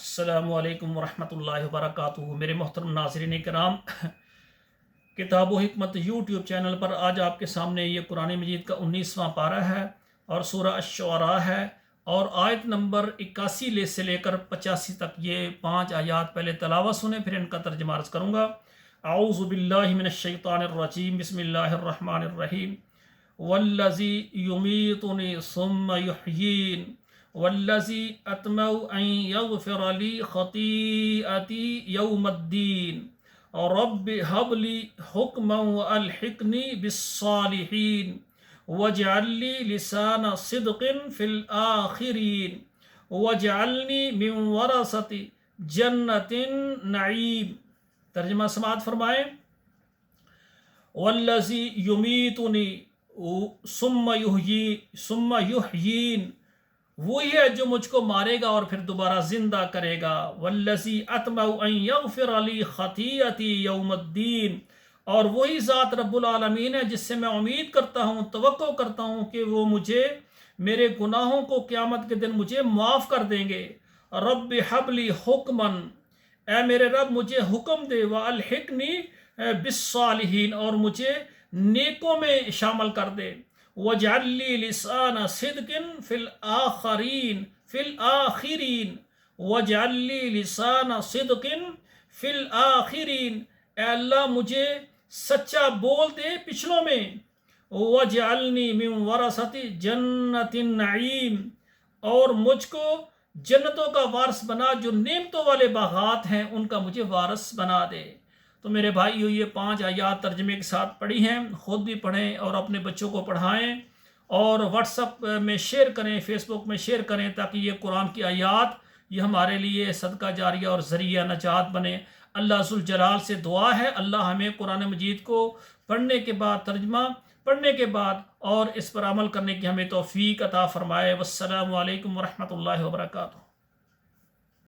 السلام علیکم ورحمۃ اللہ وبرکاتہ۔ میرے محترم ناظرین کرام، کتاب و حکمت یوٹیوب چینل پر آج آپ کے سامنے یہ قرآن مجید کا 19واں پارہ ہے اور سورہ الشعراء ہے، اور آیت نمبر 81 سے لے کر 85 تک یہ 5 آیات پہلے تلاوت سنیں، پھر ان کا ترجمہ عرض کروں گا۔ اعوذ باللہ من الشیطان الرجیم، بسم اللہ الرحمن الرحیم۔ والذی یمیتنی ثم یحیین والذی اطمع ان یغفر لی خطیئتی یوم الدین رب هب لی حکما والحقنی بالصالحین واجعل لی لسان صدق فی الآخرین واجعلنی من ورثۃ جنت النعیم۔ ترجمہ سماعت فرمائیں۔ والذی یمیتنی ثم یحیین، وہی ہے جو مجھ کو مارے گا اور پھر دوبارہ زندہ کرے گا۔ والذی اطمع ان یغفر لی خطیئتی یوم الدین، اور وہی ذات رب العالمین ہے جس سے میں امید کرتا ہوں، توقع کرتا ہوں کہ وہ مجھے میرے گناہوں کو قیامت کے دن مجھے معاف کر دیں گے۔ رب حب لی حکمن، اے میرے رب مجھے حکم دے، والحقنی بالصالحین، اور مجھے نیکوں میں شامل کر دے۔ وَاجْعَلْ لِي لِسَانَ صِدْقٍ فِي الْآخِرِينَ وَاجْعَلْ لِي لِسَانَ صِدْقٍ فِي الْآخِرِينَ، اے اللہ مجھے سچا بول دے پچھلوں میں۔ وَاجْعَلْنِي مِنْ وَرَثَةِ جَنَّةِ النَّعِيمِ، اور مجھ کو جنتوں کا وارث بنا، جو نعمتوں والے باغات ہیں ان کا مجھے وارث بنا دے۔ تو میرے بھائیو، یہ 5 آیات ترجمے کے ساتھ پڑھی ہیں، خود بھی پڑھیں اور اپنے بچوں کو پڑھائیں، اور واٹس ایپ میں شیئر کریں، فیس بک میں شیئر کریں، تاکہ یہ قرآن کی آیات یہ ہمارے لیے صدقہ جاریہ اور ذریعہ نجات بنے۔ اللہ ذوالجلال سے دعا ہے، اللہ ہمیں قرآن مجید کو پڑھنے کے بعد، ترجمہ پڑھنے کے بعد اور اس پر عمل کرنے کی ہمیں توفیق عطا فرمائے۔ والسلام علیکم ورحمۃ اللہ وبرکاتہ۔